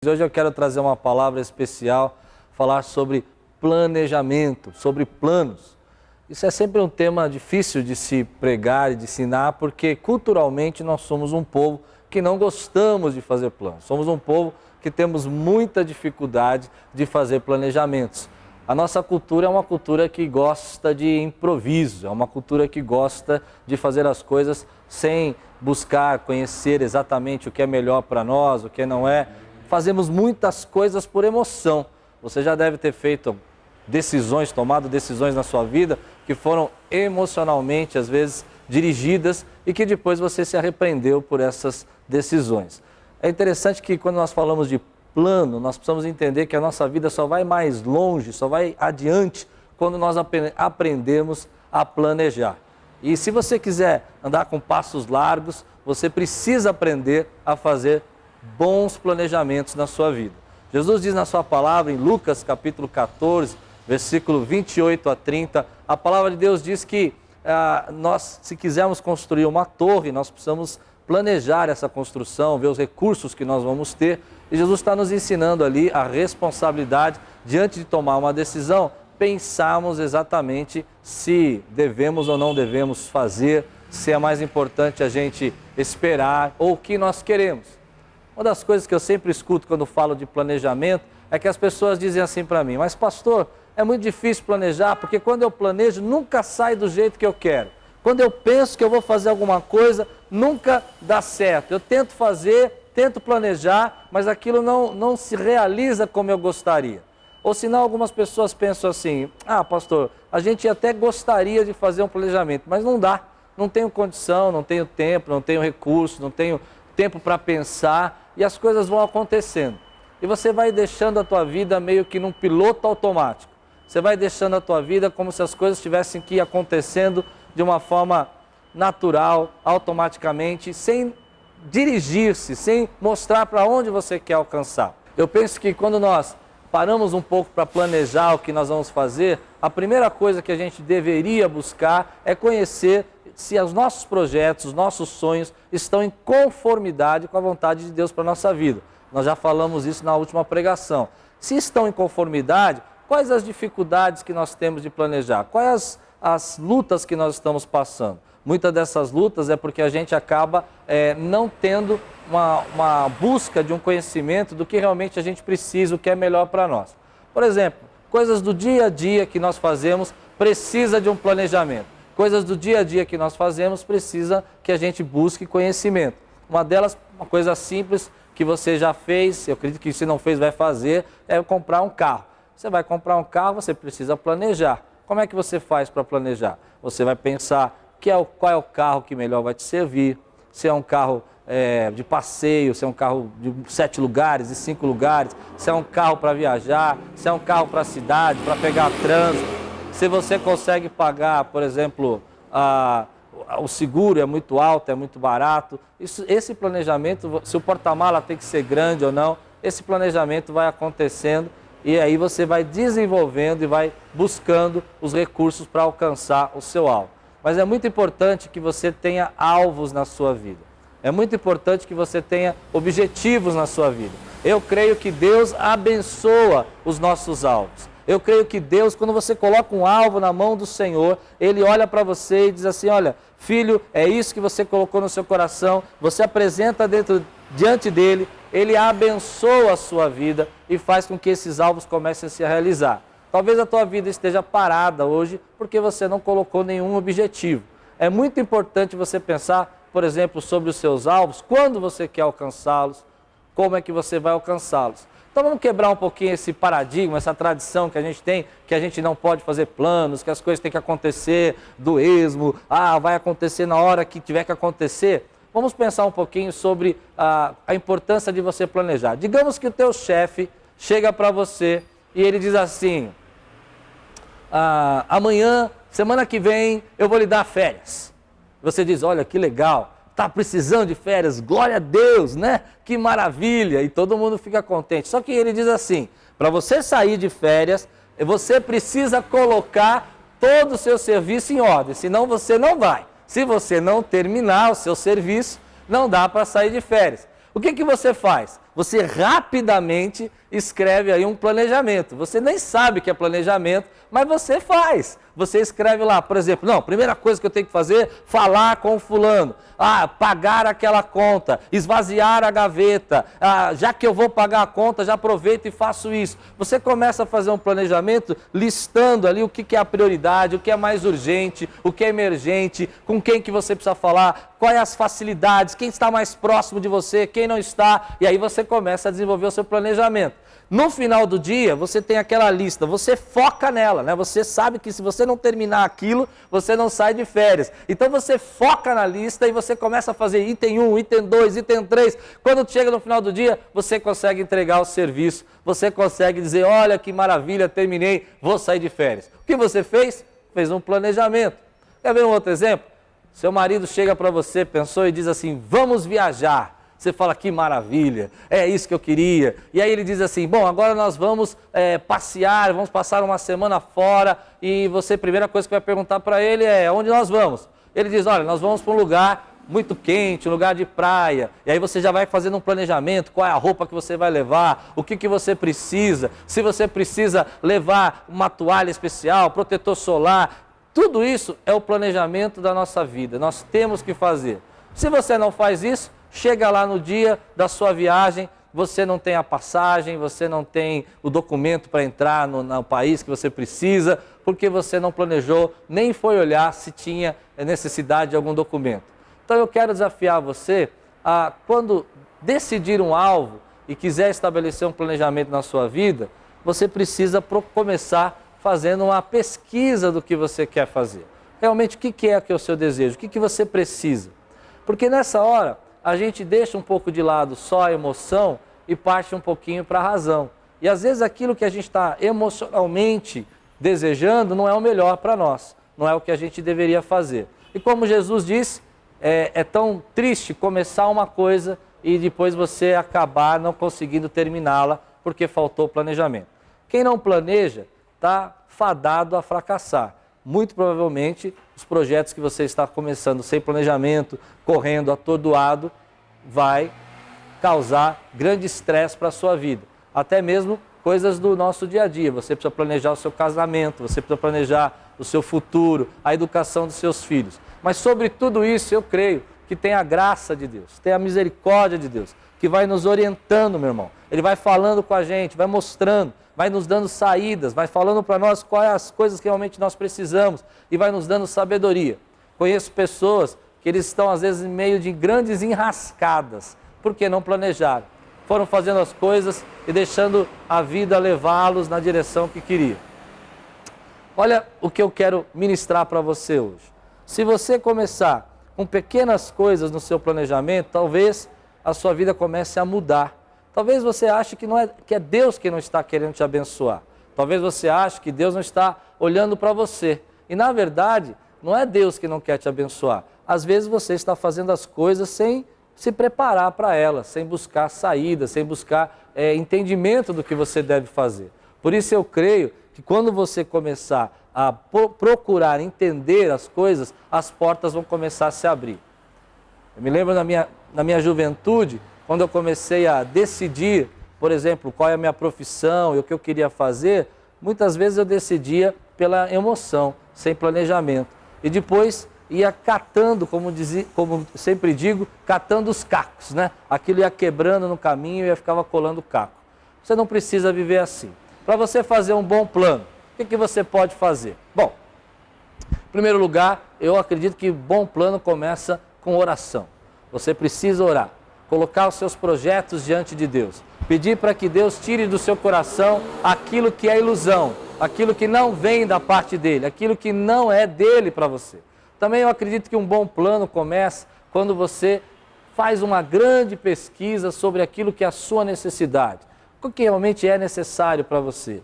Hoje eu quero trazer uma palavra especial, falar sobre planejamento, sobre planos. Isso é sempre um tema difícil de se pregar e de ensinar, porque culturalmente nós somos um povo que não gostamos de fazer planos. Somos um povo que temos muita dificuldade de fazer planejamentos. A nossa cultura é uma cultura que gosta de improviso, é uma cultura que gosta de fazer as coisas sem buscar conhecer exatamente o que é melhor para nós, o que não é. Fazemos muitas coisas por emoção. Você já deve ter feito decisões, tomado decisões na sua vida que foram emocionalmente, às vezes, dirigidas e que depois você se arrependeu por essas decisões. É interessante que quando nós falamos de plano, nós precisamos entender que a nossa vida só vai mais longe, só vai adiante quando nós aprendemos a planejar. E se você quiser andar com passos largos, você precisa aprender a fazer bons planejamentos na sua vida. Jesus diz na sua palavra, em Lucas capítulo 14, versículo 28 a 30, a palavra de Deus diz que nós, se quisermos construir uma torre, nós precisamos planejar essa construção, ver os recursos que nós vamos ter. E Jesus está nos ensinando ali a responsabilidade, diante de tomar uma decisão, pensarmos exatamente se devemos ou não devemos fazer, se é mais importante a gente esperar ou o que nós queremos. Uma das coisas que eu sempre escuto quando falo de planejamento é que as pessoas dizem assim para mim: mas pastor, é muito difícil planejar, porque quando eu planejo nunca sai do jeito que eu quero. Quando eu penso que eu vou fazer alguma coisa, nunca dá certo. Eu tento fazer, tento planejar, mas aquilo não se realiza como eu gostaria. Ou senão algumas pessoas pensam assim: ah, pastor, a gente até gostaria de fazer um planejamento, mas não dá. Não tenho condição, não tenho tempo, não tenho recurso, não tenho tempo para pensar, e as coisas vão acontecendo. E você vai deixando a tua vida meio que num piloto automático. Você vai deixando a tua vida como se as coisas tivessem que ir acontecendo de uma forma natural, automaticamente, sem dirigir-se, sem mostrar para onde você quer alcançar. Eu penso que quando nós paramos um pouco para planejar o que nós vamos fazer, a primeira coisa que a gente deveria buscar é conhecer se os nossos projetos, os nossos sonhos estão em conformidade com a vontade de Deus para a nossa vida. Nós já falamos isso na última pregação. Se estão em conformidade, quais as dificuldades que nós temos de planejar? Quais as lutas que nós estamos passando? Muitas dessas lutas é porque a gente acaba não tendo uma busca de um conhecimento do que realmente a gente precisa, o que é melhor para nós. Por exemplo, coisas do dia a dia que nós fazemos precisa de um planejamento. Coisas do dia a dia que nós fazemos precisa que a gente busque conhecimento. Uma delas, uma coisa simples que você já fez, eu acredito que se não fez vai fazer, é comprar um carro. Você vai comprar um carro, você precisa planejar. Como é que você faz para planejar? Você vai pensar qual é o carro que melhor vai te servir, se é um carro de passeio, se é um carro de 7 lugares, de 5 lugares, se é um carro para viajar, se é um carro para a cidade, para pegar trânsito. Se você consegue pagar, por exemplo, o seguro é muito alto, é muito barato. Esse planejamento, se o porta-mala tem que ser grande ou não, esse planejamento vai acontecendo e aí você vai desenvolvendo e vai buscando os recursos para alcançar o seu alvo. Mas é muito importante que você tenha alvos na sua vida. É muito importante que você tenha objetivos na sua vida. Eu creio que Deus abençoa os nossos alvos. Eu creio que Deus, quando você coloca um alvo na mão do Senhor, Ele olha para você e diz assim: olha, filho, é isso que você colocou no seu coração, você apresenta diante dEle, Ele abençoa a sua vida e faz com que esses alvos comecem a se realizar. Talvez a tua vida esteja parada hoje porque você não colocou nenhum objetivo. É muito importante você pensar, por exemplo, sobre os seus alvos, quando você quer alcançá-los, como é que você vai alcançá-los. Então vamos quebrar um pouquinho esse paradigma, essa tradição que a gente tem, que a gente não pode fazer planos, que as coisas têm que acontecer do esmo, vai acontecer na hora que tiver que acontecer. Vamos pensar um pouquinho sobre a importância de você planejar. Digamos que o teu chefe chega para você e ele diz assim: amanhã, semana que vem, eu vou lhe dar férias. Você diz: olha que legal. Está precisando de férias, glória a Deus, né? Que maravilha, e todo mundo fica contente. Só que ele diz assim: para você sair de férias, você precisa colocar todo o seu serviço em ordem, senão você não vai. Se você não terminar o seu serviço, não dá para sair de férias. O que você faz? Você rapidamente escreve aí um planejamento. Você nem sabe que é planejamento, mas você faz. Você escreve lá, por exemplo, não, primeira coisa que eu tenho que fazer, falar com o fulano. Pagar aquela conta, esvaziar a gaveta. Já que eu vou pagar a conta, já aproveito e faço isso. Você começa a fazer um planejamento listando ali o que é a prioridade, o que é mais urgente, o que é emergente, com quem que você precisa falar, quais as facilidades, quem está mais próximo de você, quem não está. E aí você começa a desenvolver o seu planejamento. No final do dia, você tem aquela lista, você foca nela, né? Você sabe que se você não terminar aquilo, você não sai de férias. Então você foca na lista e você começa a fazer item 1, item 2, item 3. Quando chega no final do dia, você consegue entregar o serviço, você consegue dizer, olha que maravilha, terminei, vou sair de férias. O que você fez? Fez um planejamento. Quer ver um outro exemplo? Seu marido chega para você, pensou e diz assim, vamos viajar. Você fala, que maravilha, é isso que eu queria. E aí ele diz assim, bom, agora nós vamos passear, vamos passar uma semana fora. E você, a primeira coisa que vai perguntar para ele é, onde nós vamos? Ele diz, olha, nós vamos para um lugar muito quente, um lugar de praia. E aí você já vai fazendo um planejamento, qual é a roupa que você vai levar, o que você precisa. Se você precisa levar uma toalha especial, protetor solar. Tudo isso é o planejamento da nossa vida, nós temos que fazer. Se você não faz isso, chega lá no dia da sua viagem, você não tem a passagem, você não tem o documento para entrar no país que você precisa, porque você não planejou, nem foi olhar se tinha necessidade de algum documento. Então eu quero desafiar você a, quando decidir um alvo e quiser estabelecer um planejamento na sua vida, você precisa começar fazendo uma pesquisa do que você quer fazer. Realmente, o que é o seu desejo? O que você precisa? Porque nessa hora, a gente deixa um pouco de lado só a emoção e parte um pouquinho para a razão. E às vezes aquilo que a gente está emocionalmente desejando não é o melhor para nós, não é o que a gente deveria fazer. E como Jesus disse, é tão triste começar uma coisa e depois você acabar não conseguindo terminá-la porque faltou planejamento. Quem não planeja está fadado a fracassar. Muito provavelmente os projetos que você está começando sem planejamento, correndo atordoado, vai causar grande estresse para a sua vida. Até mesmo coisas do nosso dia a dia. Você precisa planejar o seu casamento, você precisa planejar o seu futuro, a educação dos seus filhos. Mas sobre tudo isso eu creio que tem a graça de Deus, tem a misericórdia de Deus, que vai nos orientando, meu irmão. Ele vai falando com a gente, vai mostrando, vai nos dando saídas, vai falando para nós quais as coisas que realmente nós precisamos e vai nos dando sabedoria. Conheço pessoas que eles estão às vezes em meio de grandes enrascadas, porque não planejaram. Foram fazendo as coisas e deixando a vida levá-los na direção que queriam. Olha o que eu quero ministrar para você hoje. Se você começar com pequenas coisas no seu planejamento, talvez a sua vida comece a mudar. Talvez você ache que é Deus que não está querendo te abençoar. Talvez você ache que Deus não está olhando para você. E na verdade, não é Deus que não quer te abençoar. Às vezes você está fazendo as coisas sem se preparar para elas, sem buscar saída, sem buscar entendimento do que você deve fazer. Por isso eu creio que quando você começar a procurar entender as coisas, as portas vão começar a se abrir. Eu me lembro na minha juventude, quando eu comecei a decidir, por exemplo, qual é a minha profissão e o que eu queria fazer, muitas vezes eu decidia pela emoção, sem planejamento. E depois ia catando, como sempre digo, catando os cacos, né? Aquilo ia quebrando no caminho e ficava colando o caco. Você não precisa viver assim. Para você fazer um bom plano, o que você pode fazer? Bom, em primeiro lugar, eu acredito que bom plano começa com oração. Você precisa orar. Colocar os seus projetos diante de Deus. Pedir para que Deus tire do seu coração aquilo que é ilusão, aquilo que não vem da parte dele, aquilo que não é dele para você. Também eu acredito que um bom plano começa quando você faz uma grande pesquisa sobre aquilo que é a sua necessidade. O que realmente é necessário para você.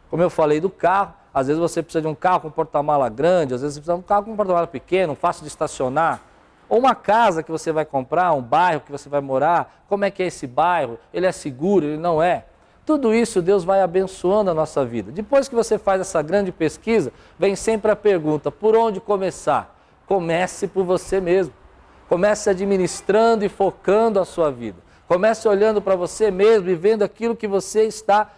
Como eu falei do carro, às vezes você precisa de um carro com porta-mala grande, às vezes você precisa de um carro com porta-mala pequeno, fácil de estacionar. Ou uma casa que você vai comprar, um bairro que você vai morar, como é que é esse bairro? Ele é seguro, ele não é? Tudo isso Deus vai abençoando a nossa vida. Depois que você faz essa grande pesquisa, vem sempre a pergunta, por onde começar? Comece por você mesmo. Comece administrando e focando a sua vida. Comece olhando para você mesmo e vendo aquilo que você está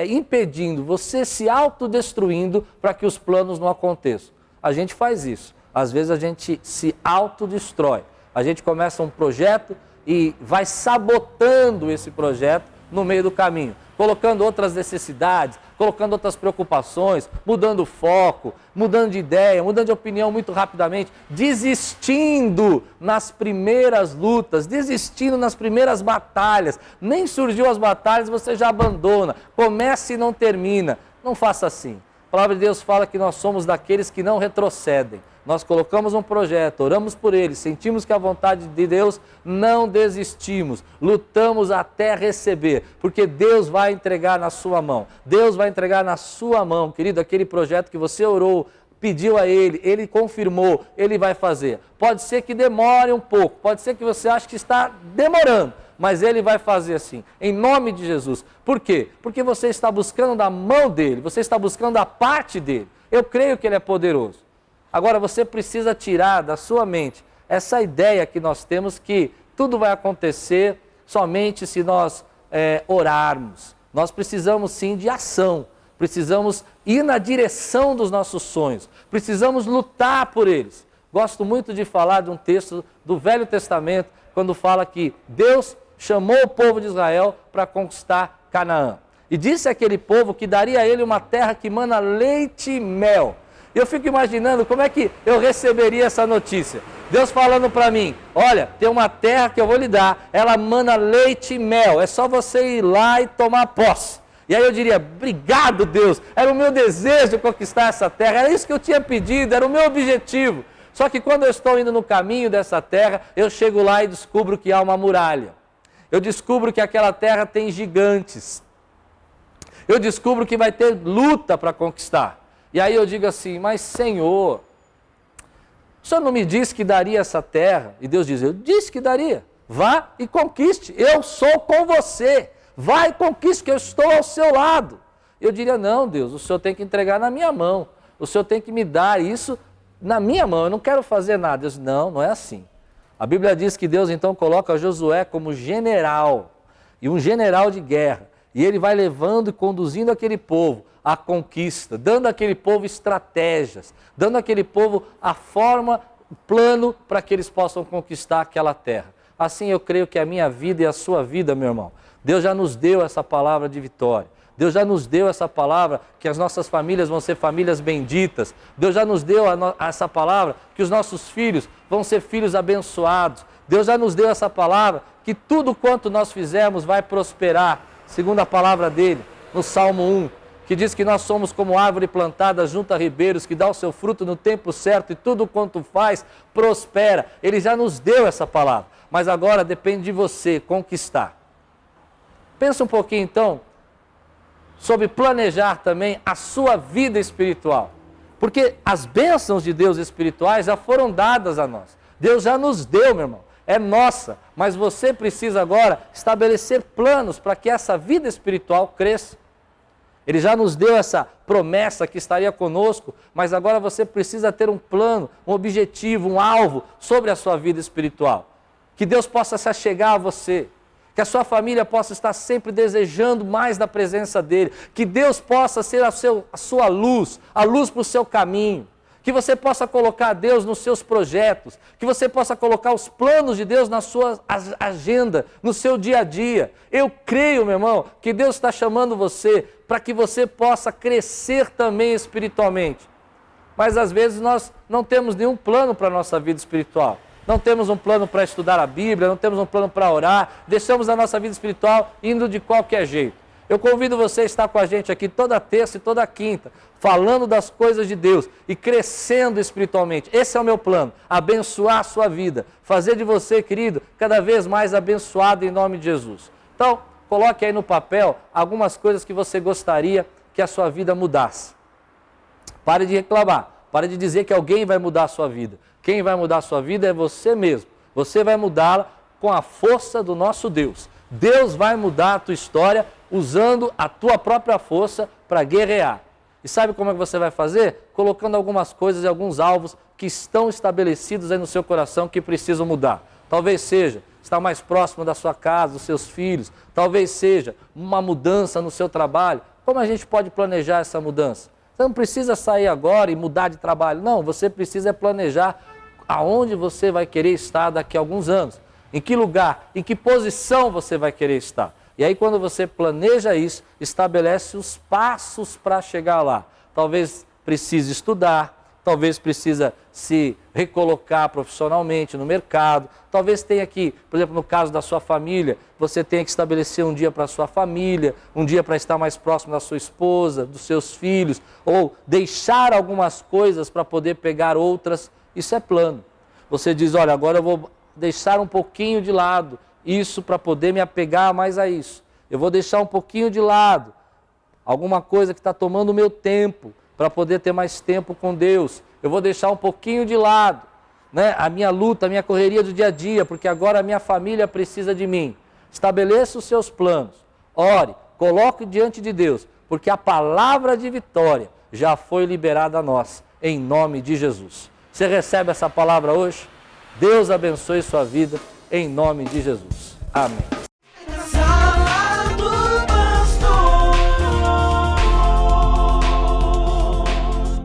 impedindo, você se autodestruindo para que os planos não aconteçam. A gente faz isso. Às vezes a gente se autodestrói. A gente começa um projeto e vai sabotando esse projeto no meio do caminho, colocando outras necessidades, colocando outras preocupações, mudando o foco, mudando de ideia, mudando de opinião muito rapidamente, desistindo nas primeiras lutas, desistindo nas primeiras batalhas. Nem surgiu as batalhas, você já abandona, começa e não termina. Não faça assim. A palavra de Deus fala que nós somos daqueles que não retrocedem. Nós colocamos um projeto, oramos por ele, sentimos que a vontade de Deus, não desistimos, lutamos até receber, porque Deus vai entregar na sua mão. Deus vai entregar na sua mão, querido, aquele projeto que você orou, pediu a ele confirmou, ele vai fazer. Pode ser que demore um pouco, pode ser que você ache que está demorando, mas ele vai fazer assim, em nome de Jesus. Por quê? Porque você está buscando da mão dele, você está buscando a parte dele. Eu creio que ele é poderoso. Agora você precisa tirar da sua mente essa ideia que nós temos que tudo vai acontecer somente se nós orarmos. Nós precisamos sim de ação, precisamos ir na direção dos nossos sonhos, precisamos lutar por eles. Gosto muito de falar de um texto do Velho Testamento, quando fala que Deus chamou o povo de Israel para conquistar Canaã. E disse àquele povo que daria a ele uma terra que mana leite e mel. Eu fico imaginando como é que eu receberia essa notícia. Deus falando para mim, olha, tem uma terra que eu vou lhe dar, ela mana leite e mel, é só você ir lá e tomar posse. E aí eu diria, obrigado Deus, era o meu desejo conquistar essa terra, era isso que eu tinha pedido, era o meu objetivo. Só que quando eu estou indo no caminho dessa terra, eu chego lá e descubro que há uma muralha. Eu descubro que aquela terra tem gigantes. Eu descubro que vai ter luta para conquistar. E aí eu digo assim, mas Senhor, o Senhor não me disse que daria essa terra? E Deus diz, eu disse que daria. Vá e conquiste, eu sou com você. Vá e conquiste, que eu estou ao seu lado. Eu diria, não Deus, o Senhor tem que entregar na minha mão. O Senhor tem que me dar isso na minha mão, eu não quero fazer nada. Deus, não é assim. A Bíblia diz que Deus então coloca Josué como general, e um general de guerra. E ele vai levando e conduzindo aquele povo à conquista, dando àquele povo estratégias, dando àquele povo a forma, o plano para que eles possam conquistar aquela terra. Assim eu creio que a minha vida e a sua vida, meu irmão, Deus já nos deu essa palavra de vitória. Deus já nos deu essa palavra que as nossas famílias vão ser famílias benditas. Deus já nos deu essa palavra que os nossos filhos vão ser filhos abençoados. Deus já nos deu essa palavra que tudo quanto nós fizermos vai prosperar, segundo a palavra dele, no Salmo 1, que diz que nós somos como árvore plantada junto a ribeiros, que dá o seu fruto no tempo certo e tudo quanto faz prospera. Ele já nos deu essa palavra, mas agora depende de você conquistar. Pensa um pouquinho então sobre planejar também a sua vida espiritual. Porque as bênçãos de Deus espirituais já foram dadas a nós. Deus já nos deu, meu irmão. É nossa. Mas você precisa agora estabelecer planos para que essa vida espiritual cresça. Ele já nos deu essa promessa que estaria conosco, mas agora você precisa ter um plano, um objetivo, um alvo sobre a sua vida espiritual. Que Deus possa se achegar a você. Que a sua família possa estar sempre desejando mais da presença dEle. Que Deus possa ser a sua luz, a luz para o seu caminho. Que você possa colocar Deus nos seus projetos. Que você possa colocar os planos de Deus na sua agenda, no seu dia a dia. Eu creio, meu irmão, que Deus está chamando você para que você possa crescer também espiritualmente. Mas às vezes nós não temos nenhum plano para a nossa vida espiritual. Não temos um plano para estudar a Bíblia, não temos um plano para orar, deixamos a nossa vida espiritual indo de qualquer jeito. Eu convido você a estar com a gente aqui toda terça e toda quinta, falando das coisas de Deus e crescendo espiritualmente. Esse é o meu plano, abençoar a sua vida, fazer de você, querido, cada vez mais abençoado em nome de Jesus. Então, coloque aí no papel algumas coisas que você gostaria que a sua vida mudasse. Pare de reclamar, pare de dizer que alguém vai mudar a sua vida. Quem vai mudar a sua vida é você mesmo. Você vai mudá-la com a força do nosso Deus. Deus vai mudar a tua história usando a tua própria força para guerrear. E sabe como é que você vai fazer? Colocando algumas coisas e alguns alvos que estão estabelecidos aí no seu coração que precisam mudar. Talvez seja estar mais próximo da sua casa, dos seus filhos, talvez seja uma mudança no seu trabalho. Como a gente pode planejar essa mudança? Você não precisa sair agora e mudar de trabalho, não, você precisa planejar aonde você vai querer estar daqui a alguns anos, em que lugar, em que posição você vai querer estar. E aí quando você planeja isso, estabelece os passos para chegar lá. Talvez precise estudar, talvez precisa se recolocar profissionalmente no mercado, talvez tenha que, por exemplo, no caso da sua família, você tenha que estabelecer um dia para a sua família, um dia para estar mais próximo da sua esposa, dos seus filhos, ou deixar algumas coisas para poder pegar outras. Isso é plano. Você diz, olha, agora eu vou deixar um pouquinho de lado isso para poder me apegar mais a isso. Eu vou deixar um pouquinho de lado alguma coisa que está tomando o meu tempo para poder ter mais tempo com Deus. Eu vou deixar um pouquinho de lado, né, a minha luta, a minha correria do dia a dia, porque agora a minha família precisa de mim. Estabeleça os seus planos, ore, coloque diante de Deus, porque a palavra de vitória já foi liberada a nós, em nome de Jesus. Você recebe essa palavra hoje? Deus abençoe sua vida, em nome de Jesus. Amém.